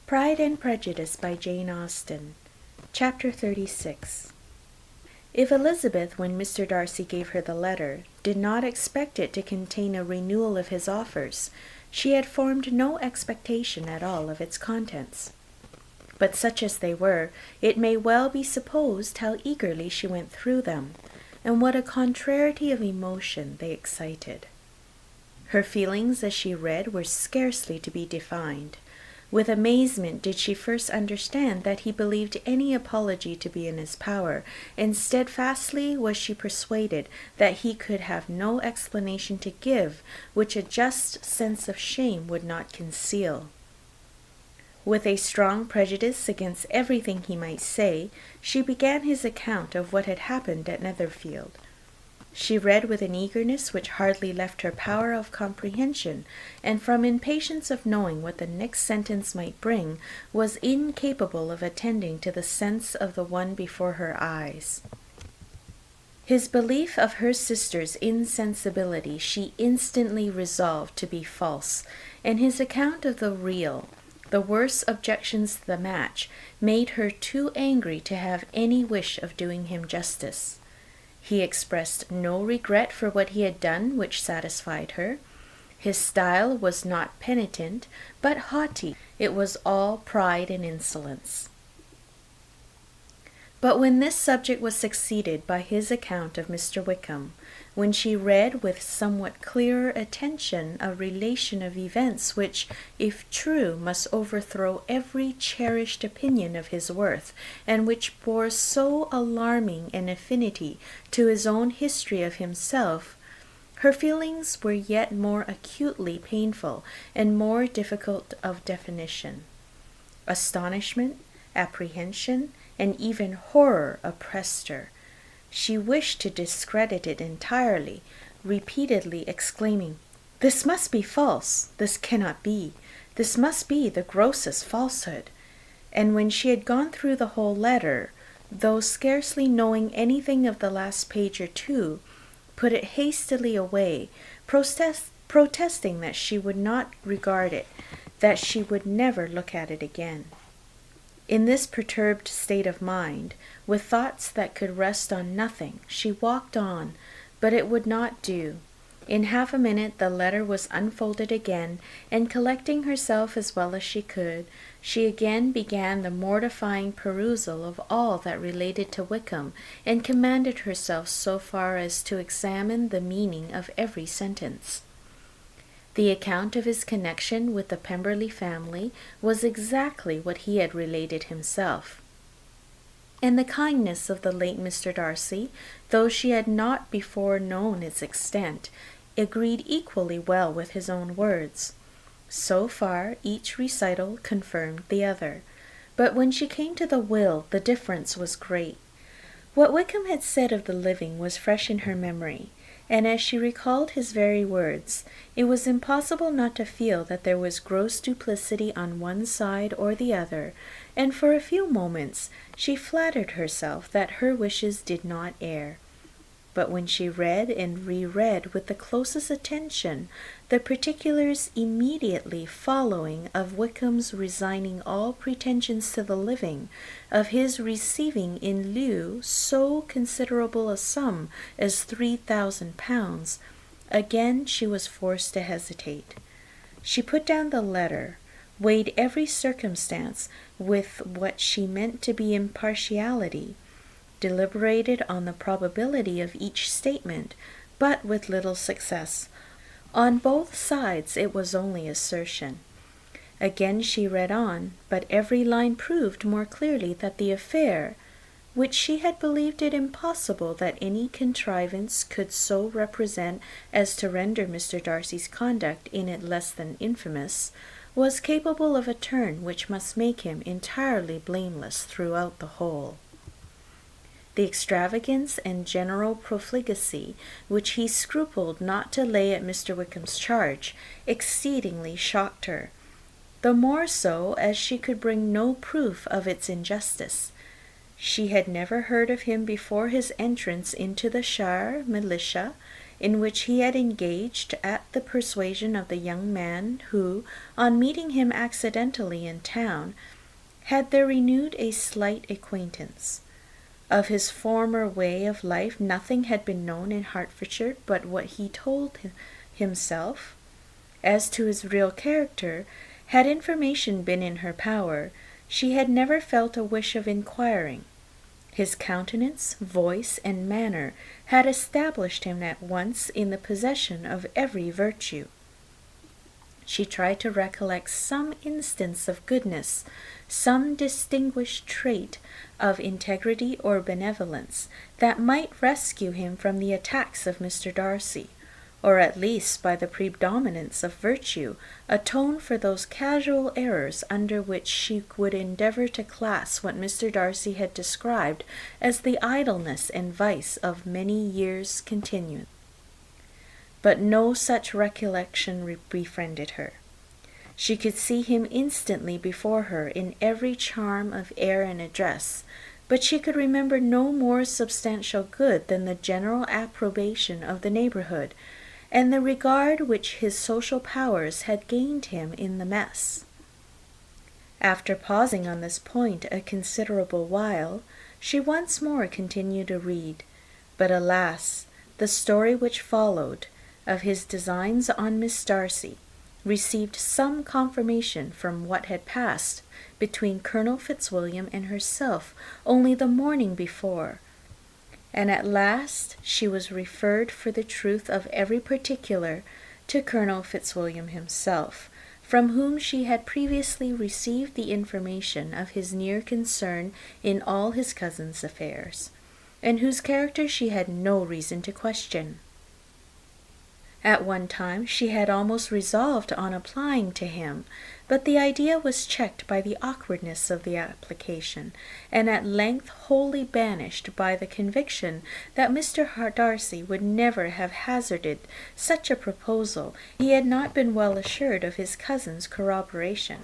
Pride and Prejudice by Jane Austen. Chapter 36. If Elizabeth, when Mr. Darcy gave her the letter, did not expect it to contain a renewal of his offers, she had formed no expectation at all of its contents. But such as they were, it may well be supposed how eagerly she went through them, and what a contrariety of emotion they excited. Her feelings as she read were scarcely to be defined. With amazement did she first understand that he believed any apology to be in his power, and steadfastly was she persuaded that he could have no explanation to give which a just sense of shame would not conceal. With a strong prejudice against everything he might say, she began his account of what had happened at Netherfield. She read with an eagerness which hardly left her power of comprehension, and from impatience of knowing what the next sentence might bring, was incapable of attending to the sense of the one before her eyes. His belief of her sister's insensibility she instantly resolved to be false, and his account of the real, the worse objections to the match, made her too angry to have any wish of doing him justice. He expressed no regret for what he had done which satisfied her. His style was not penitent, but haughty. It was all pride and insolence. But when this subject was succeeded by his account of Mr. Wickham, when she read with somewhat clearer attention a relation of events which, if true, must overthrow every cherished opinion of his worth, and which bore so alarming an affinity to his own history of himself, her feelings were yet more acutely painful and more difficult of definition. Astonishment, apprehension, and even horror oppressed her. She wished to discredit it entirely, repeatedly exclaiming, "This must be false, this cannot be, this must be the grossest falsehood." And when she had gone through the whole letter, though scarcely knowing anything of the last page or two, put it hastily away, protesting that she would not regard it, that she would never look at it again. In this perturbed state of mind, with thoughts that could rest on nothing, she walked on, but it would not do. In half a minute the letter was unfolded again, and collecting herself as well as she could, she again began the mortifying perusal of all that related to Wickham, and commanded herself so far as to examine the meaning of every sentence. The account of his connection with the Pemberley family was exactly what he had related himself. And the kindness of the late Mr. Darcy, though she had not before known its extent, agreed equally well with his own words. So far each recital confirmed the other, but when she came to the will, the difference was great. What Wickham had said of the living was fresh in her memory, and as she recalled his very words, it was impossible not to feel that there was gross duplicity on one side or the other, and for a few moments she flattered herself that her wishes did not err. But when she read and reread with the closest attention the particulars immediately following of Wickham's resigning all pretensions to the living, of his receiving in lieu so considerable a sum as £3,000, again she was forced to hesitate. She put down the letter, weighed every circumstance with what she meant to be impartiality, deliberated on the probability of each statement, but with little success. On both sides it was only assertion. Again she read on, but every line proved more clearly that the affair, which she had believed it impossible that any contrivance could so represent as to render Mr. Darcy's conduct in it less than infamous, was capable of a turn which must make him entirely blameless throughout the whole. The extravagance and general profligacy which he scrupled not to lay at Mr. Wickham's charge exceedingly shocked her, the more so as she could bring no proof of its injustice. She had never heard of him before his entrance into the Shire militia, in which he had engaged at the persuasion of the young man who, on meeting him accidentally in town, had there renewed a slight acquaintance. Of his former way of life nothing had been known in Hertfordshire but what he told himself. As to his real character, had information been in her power, she had never felt a wish of inquiring. His countenance, voice, and manner had established him at once in the possession of every virtue. She tried to recollect some instance of goodness, some distinguished trait of integrity or benevolence, that might rescue him from the attacks of Mr. Darcy, or at least, by the predominance of virtue, atone for those casual errors under which she would endeavour to class what Mr. Darcy had described as the idleness and vice of many years' continuance. But no such recollection befriended her. She could see him instantly before her in every charm of air and address, but she could remember no more substantial good than the general approbation of the neighbourhood, and the regard which his social powers had gained him in the mess. After pausing on this point a considerable while, she once more continued to read, but alas, the story which followed, of his designs on Miss Darcy, received some confirmation from what had passed between Colonel Fitzwilliam and herself only the morning before, and at last she was referred for the truth of every particular to Colonel Fitzwilliam himself, from whom she had previously received the information of his near concern in all his cousin's affairs, and whose character she had no reason to question. At one time she had almost resolved on applying to him, but the idea was checked by the awkwardness of the application, and at length wholly banished by the conviction that Mr. Darcy would never have hazarded such a proposal if he had not been well assured of his cousin's corroboration.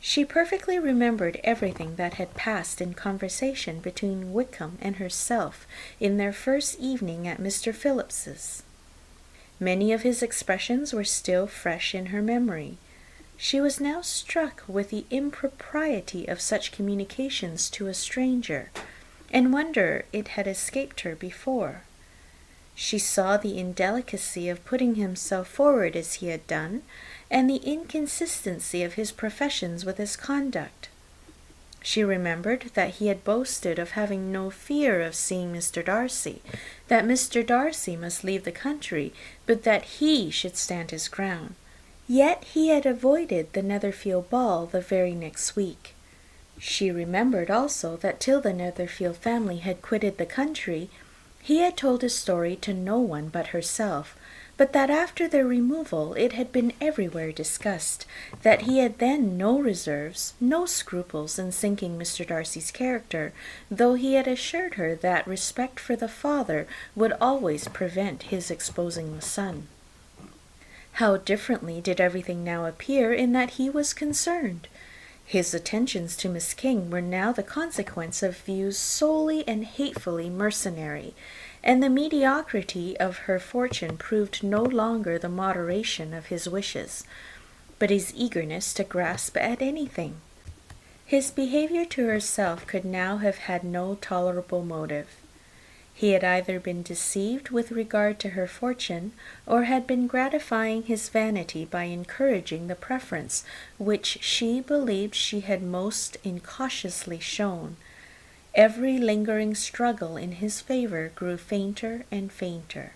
She perfectly remembered everything that had passed in conversation between Wickham and herself in their first evening at Mr. Phillips's. Many of his expressions were still fresh in her memory. She was now struck with the impropriety of such communications to a stranger, and wondered it had escaped her before. She saw the indelicacy of putting himself forward as he had done, and the inconsistency of his professions with his conduct. She remembered that he had boasted of having no fear of seeing Mr. Darcy, that Mr. Darcy must leave the country, but that he should stand his ground. Yet he had avoided the Netherfield ball the very next week. She remembered also that till the Netherfield family had quitted the country, he had told his story to no one but herself, but that after their removal it had been everywhere discussed, that he had then no reserves, no scruples in sinking Mr. Darcy's character, though he had assured her that respect for the father would always prevent his exposing the son. How differently did everything now appear in that he was concerned! His attentions to Miss King were now the consequence of views solely and hatefully mercenary, and the mediocrity of her fortune proved no longer the moderation of his wishes, but his eagerness to grasp at anything. His behaviour to herself could now have had no tolerable motive. He had either been deceived with regard to her fortune, or had been gratifying his vanity by encouraging the preference which she believed she had most incautiously shown. Every lingering struggle in his favour grew fainter and fainter.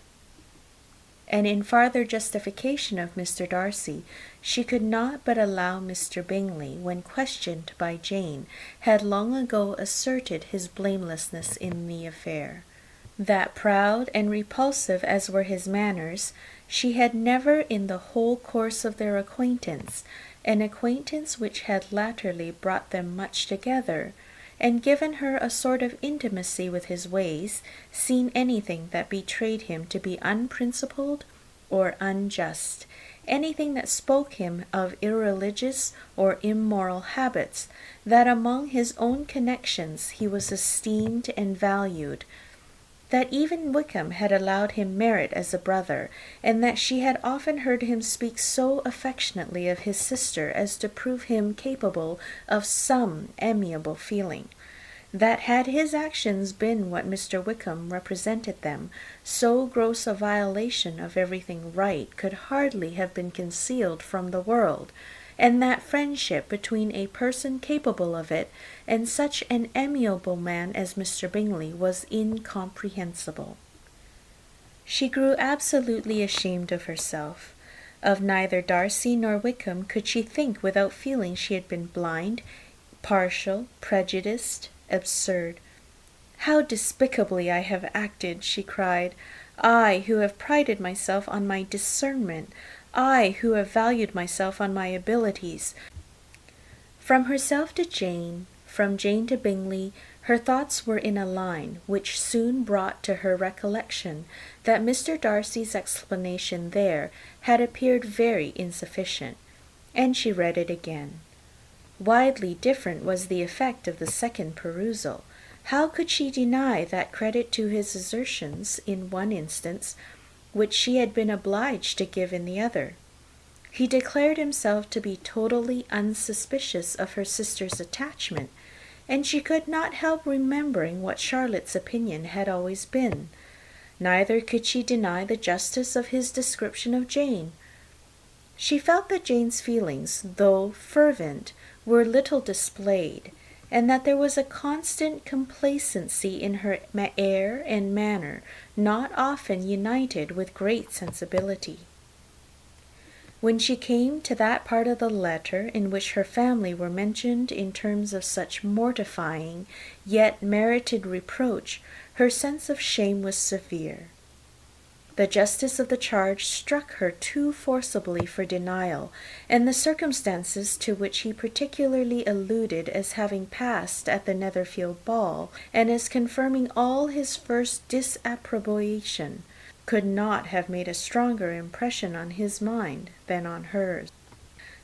And in farther justification of Mr. Darcy, she could not but allow Mr. Bingley, when questioned by Jane, had long ago asserted his blamelessness in the affair. That proud and repulsive as were his manners, she had never in the whole course of their acquaintance, an acquaintance which had latterly brought them much together, and given her a sort of intimacy with his ways, seen anything that betrayed him to be unprincipled or unjust, anything that spoke him of irreligious or immoral habits, that among his own connections he was esteemed and valued, that even Wickham had allowed him merit as a brother, and that she had often heard him speak so affectionately of his sister as to prove him capable of some amiable feeling, that had his actions been what Mr. Wickham represented them, so gross a violation of everything right could hardly have been concealed from the world, and that friendship between a person capable of it and such an amiable man as Mr. Bingley was incomprehensible. She grew absolutely ashamed of herself. Of neither Darcy nor Wickham could she think without feeling she had been blind, partial, prejudiced, absurd. "How despicably I have acted," she cried, "I who have prided myself on my discernment, I who have valued myself on my abilities." From herself to Jane, from Jane to Bingley, her thoughts were in a line which soon brought to her recollection that Mr. Darcy's explanation there had appeared very insufficient, and she read it again. Widely different was the effect of the second perusal. How could she deny that credit to his assertions in one instance, which she had been obliged to give in the other? He declared himself to be totally unsuspicious of her sister's attachment, and she could not help remembering what Charlotte's opinion had always been. Neither could she deny the justice of his description of Jane. She felt that Jane's feelings, though fervent, were little displayed, and that there was a constant complacency in her air and manner, not often united with great sensibility. When she came to that part of the letter in which her family were mentioned in terms of such mortifying, yet merited reproach, her sense of shame was severe. The justice of the charge struck her too forcibly for denial, and the circumstances to which he particularly alluded as having passed at the Netherfield ball, and as confirming all his first disapprobation, could not have made a stronger impression on his mind than on hers.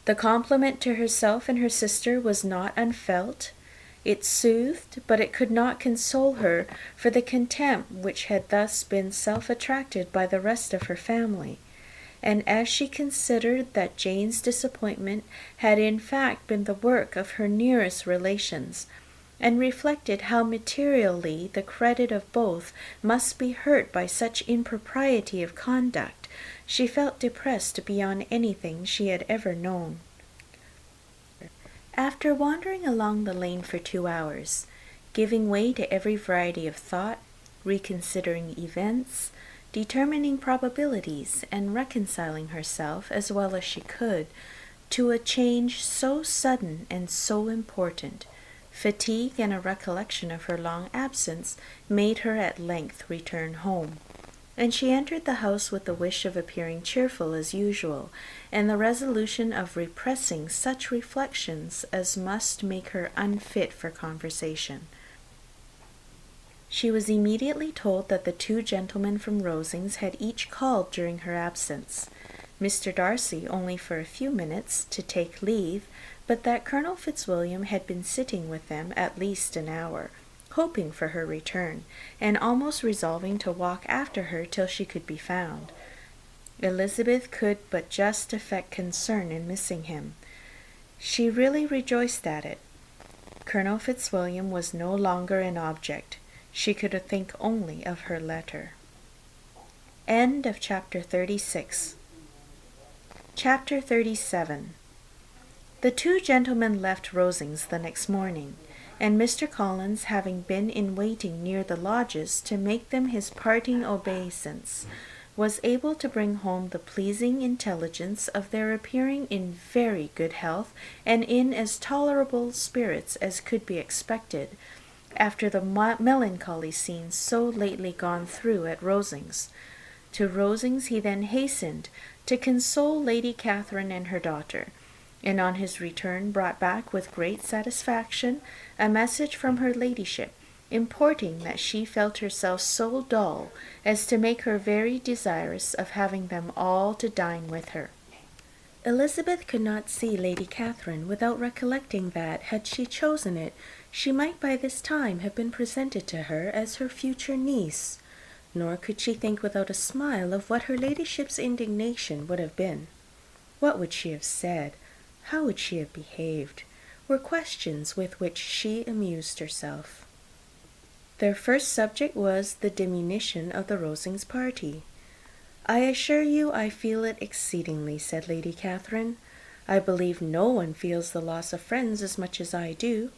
The compliment to herself and her sister was not unfelt. It soothed, but it could not console her for the contempt which had thus been self-attracted by the rest of her family. And as she considered that Jane's disappointment had in fact been the work of her nearest relations, and reflected how materially the credit of both must be hurt by such impropriety of conduct, she felt depressed beyond anything she had ever known. After wandering along the lane for 2 hours, giving way to every variety of thought, reconsidering events, determining probabilities, and reconciling herself, as well as she could, to a change so sudden and so important, fatigue and a recollection of her long absence made her at length return home, and she entered the house with the wish of appearing cheerful as usual, and the resolution of repressing such reflections as must make her unfit for conversation. She was immediately told that the 2 gentlemen from Rosings had each called during her absence, Mr. Darcy only for a few minutes, to take leave, but that Colonel Fitzwilliam had been sitting with them at least an hour, hoping for her return, and almost resolving to walk after her till she could be found. Elizabeth could but just affect concern in missing him. She really rejoiced at it. Colonel Fitzwilliam was no longer an object. She could think only of her letter. End of chapter 36. Chapter 37. The 2 gentlemen left Rosings the next morning, and Mr. Collins, having been in waiting near the lodges to make them his parting obeisance, was able to bring home the pleasing intelligence of their appearing in very good health and in as tolerable spirits as could be expected, after the melancholy scenes so lately gone through at Rosings. To Rosings he then hastened to console Lady Catherine and her daughter, and on his return brought back with great satisfaction a message from her ladyship, importing that she felt herself so dull as to make her very desirous of having them all to dine with her. Elizabeth could not see Lady Catherine without recollecting that, had she chosen it, she might by this time have been presented to her as her future niece. nor could she think without a smile of what her ladyship's indignation would have been. What would she have said? How would she have behaved? Were questions with which she amused herself. Their first subject was the diminution of the Rosings' party. "I assure you I feel it exceedingly," said Lady Catherine. "I believe no one feels the loss of friends as much as I do,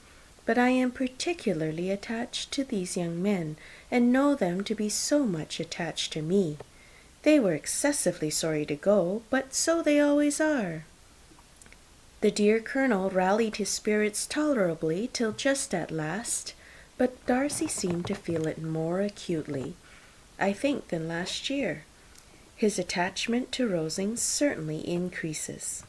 but I am particularly attached to these young men, and know them to be so much attached to me. They were excessively sorry to go, but so they always are." The dear Colonel rallied his spirits tolerably till just at last, but Darcy seemed to feel it more acutely, I think, than last year. His attachment to Rosings certainly increases.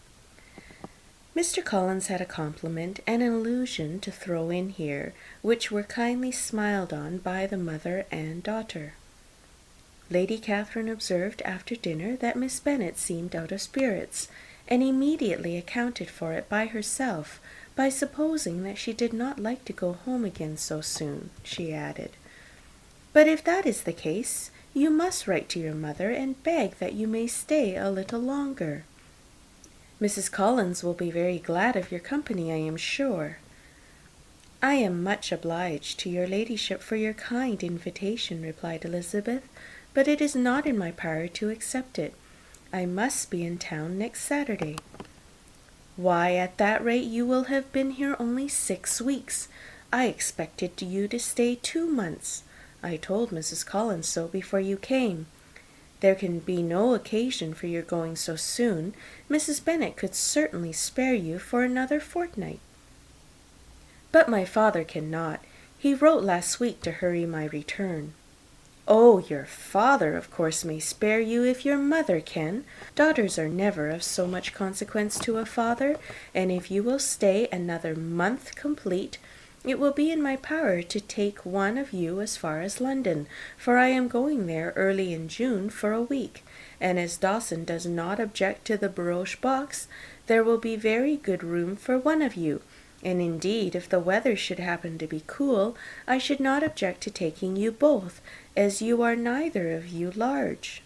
Mr. Collins had a compliment and an allusion to throw in here, which were kindly smiled on by the mother and daughter. Lady Catherine observed after dinner that Miss Bennet seemed out of spirits, and immediately accounted for it by herself, by supposing that she did not like to go home again so soon. She added, "But if that is the case, you must write to your mother and beg that you may stay a little longer. Mrs. Collins will be very glad of your company, I am sure." "I am much obliged to your ladyship for your kind invitation," replied Elizabeth, "but it is not in my power to accept it. I must be in town next Saturday." "Why, at that rate you will have been here only 6 weeks. I expected you to stay 2 months. I told Mrs. Collins so before you came. There can be no occasion for your going so soon. Mrs. Bennet could certainly spare you for another fortnight." "But my father cannot. He wrote last week to hurry my return." "Oh, your father, of course, may spare you if your mother can. Daughters are never of so much consequence to a father, and if you will stay another month complete, it will be in my power to take one of you as far as London, for I am going there early in June for a week, and as Dawson does not object to the barouche box, there will be very good room for one of you, and indeed, if the weather should happen to be cool, I should not object to taking you both, as you are neither of you large."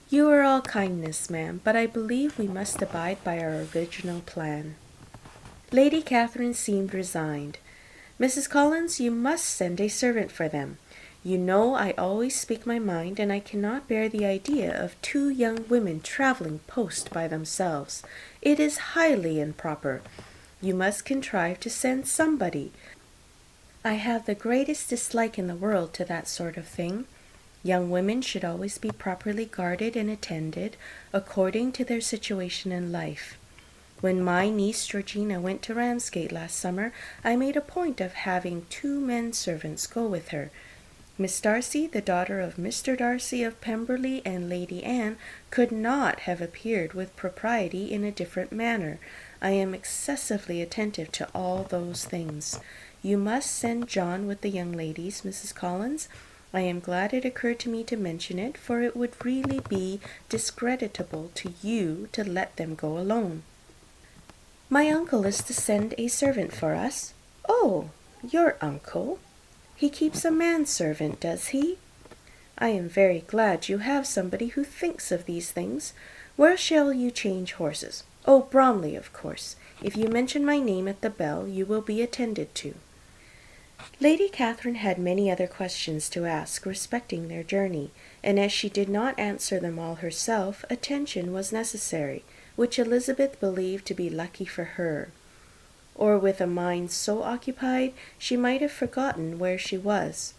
"You are all kindness, ma'am, but I believe we must abide by our original plan." Lady Catherine seemed resigned. "Mrs. Collins, you must send a servant for them. You know I always speak my mind, and I cannot bear the idea of 2 young women travelling post by themselves. It is highly improper. You must contrive to send somebody. I have the greatest dislike in the world to that sort of thing. Young women should always be properly guarded and attended, according to their situation in life. When my niece Georgina went to Ramsgate last summer, I made a point of having 2 men servants go with her. Miss Darcy, the daughter of Mr. Darcy of Pemberley, and Lady Anne, could not have appeared with propriety in a different manner. I am excessively attentive to all those things. You must send John with the young ladies, Mrs. Collins. I am glad it occurred to me to mention it, for it would really be discreditable to you to let them go alone." "My uncle is to send a servant for us." "Oh, your uncle? He keeps a manservant, does he? I am very glad you have somebody who thinks of these things. Where shall you change horses? Oh, Bromley, of course. If you mention my name at the bell, you will be attended to." Lady Catherine had many other questions to ask respecting their journey, and as she did not answer them all herself, attention was necessary, which Elizabeth believed to be lucky for her. Or with a mind so occupied, she might have forgotten where she was.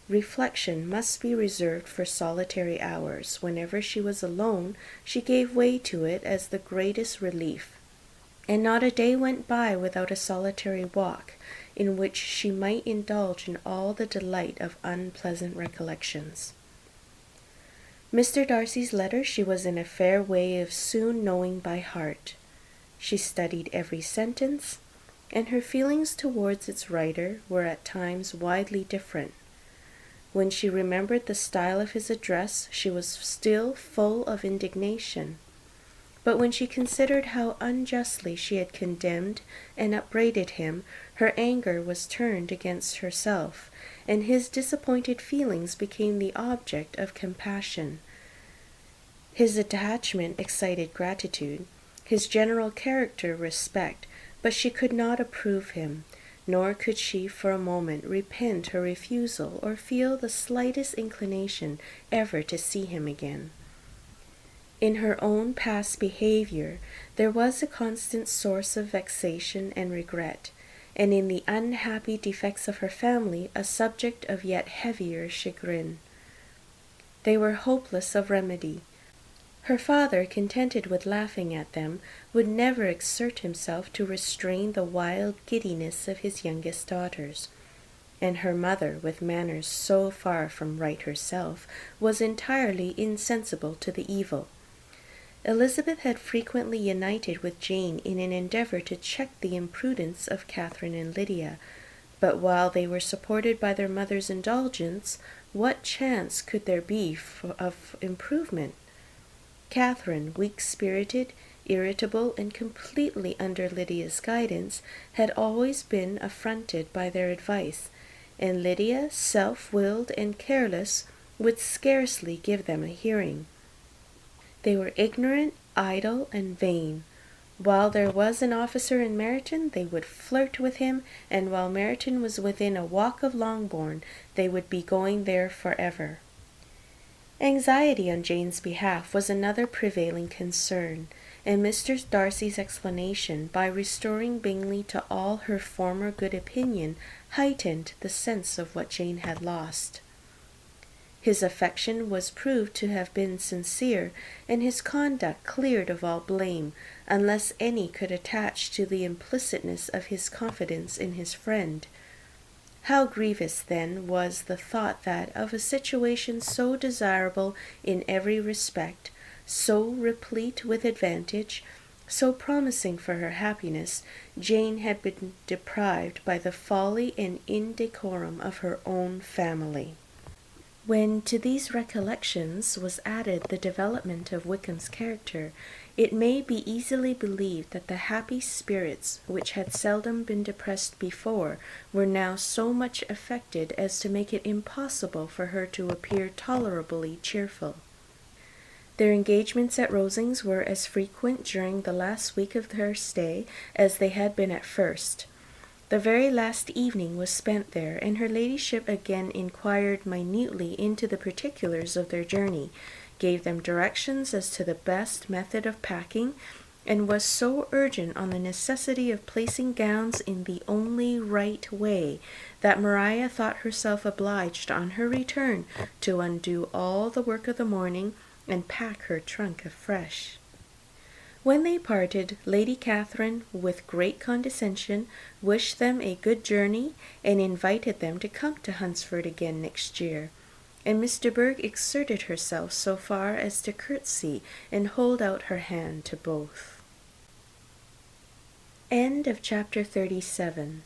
Reflection must be reserved for solitary hours. Whenever she was alone, she gave way to it as the greatest relief, and not a day went by without a solitary walk, in which she might indulge in all the delight of unpleasant recollections. Mr. Darcy's letter she was in a fair way of soon knowing by heart. She studied every sentence, and her feelings towards its writer were at times widely different. When she remembered the style of his address, she was still full of indignation. but when she considered how unjustly she had condemned and upbraided him, her anger was turned against herself, and his disappointed feelings became the object of compassion. His attachment excited gratitude, his general character respect, but she could not approve him, nor could she for a moment repent her refusal or feel the slightest inclination ever to see him again. In her own past behavior there was a constant source of vexation and regret, and in the unhappy defects of her family a subject of yet heavier chagrin. They were hopeless of remedy. Her father, contented with laughing at them, would never exert himself to restrain the wild giddiness of his youngest daughters, and her mother, with manners so far from right herself, was entirely insensible to the evil. Elizabeth had frequently united with Jane in an endeavour to check the imprudence of Catherine and Lydia, but while they were supported by their mother's indulgence, what chance could there be of improvement? Catherine, weak-spirited, irritable, and completely under Lydia's guidance, had always been affronted by their advice, and Lydia, self-willed and careless, would scarcely give them a hearing. They were ignorant, idle, and vain. While there was an officer in Meryton, they would flirt with him, and while Meryton was within a walk of Longbourn, they would be going there forever. Anxiety on Jane's behalf was another prevailing concern, and Mr. Darcy's explanation, by restoring Bingley to all her former good opinion, heightened the sense of what Jane had lost. His affection was proved to have been sincere, and his conduct cleared of all blame, unless any could attach to the implicitness of his confidence in his friend. How grievous, then, was the thought that, of a situation so desirable in every respect, so replete with advantage, so promising for her happiness, Jane had been deprived by the folly and indecorum of her own family. When to these recollections was added the development of Wickham's character, it may be easily believed that the happy spirits, which had seldom been depressed before, were now so much affected as to make it impossible for her to appear tolerably cheerful. Their engagements at Rosings were as frequent during the last week of their stay as they had been at first. The very last evening was spent there, and her ladyship again inquired minutely into the particulars of their journey, gave them directions as to the best method of packing, and was so urgent on the necessity of placing gowns in the only right way, that Maria thought herself obliged on her return to undo all the work of the morning and pack her trunk afresh. When they parted, Lady Catherine, with great condescension, wished them a good journey, and invited them to come to Hunsford again next year, and Miss de Bourgh exerted herself so far as to curtsy and hold out her hand to both. End of chapter 37.